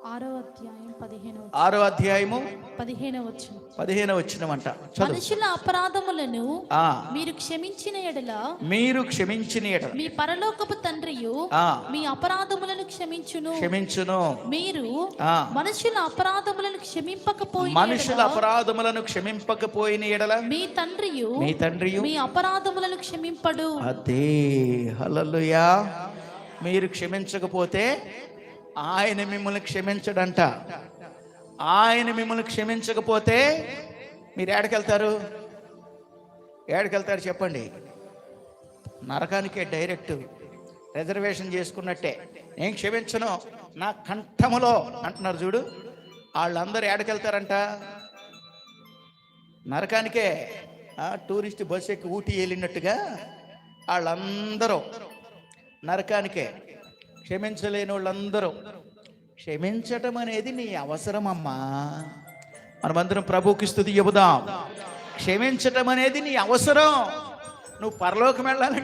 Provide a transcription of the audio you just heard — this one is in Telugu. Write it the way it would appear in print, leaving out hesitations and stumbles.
ఆరో అధ్యాయము 15వ వచనం అంట. మనుషుల అపరాధములను మీరు క్షమించిన ఎడల మీ పరలోకపు తండ్రియు మీ అపరాధములను క్షమించును. మీరు మనుషుల అపరాధములను క్షమింపకపోయిన ఎడల మీ తండ్రియు మీ అపరాధములను క్షమింపడు. అదే హల్లెలూయా. మీరు క్షమించకపోతే ఆయన మిమ్మల్ని క్షమించడంట. ఆయన మిమ్మల్ని క్షమించకపోతే మీరు ఏడకెళ్తారు చెప్పండి? నరకానికే డైరెక్ట్. రిజర్వేషన్ చేసుకున్నట్టే. నేను క్షమించను నా కంఠములో అంటున్నారు చూడు. వాళ్ళందరూ ఏడకెళ్తారంట? నరకానికే. టూరిస్ట్ బస్సు ఎక్కి ఊటీ వెళ్ళినట్టుగా వాళ్ళందరూ నరకానికే. క్షమించలేని వాళ్ళందరూ. క్షమించటం అనేది నీ అవసరం అమ్మా. మనమందరం ప్రభువుకి స్తుతి చెబుదాం. క్షమించటం అనేది నీ అవసరం. నువ్వు పరలోకం వెళ్ళాలంటే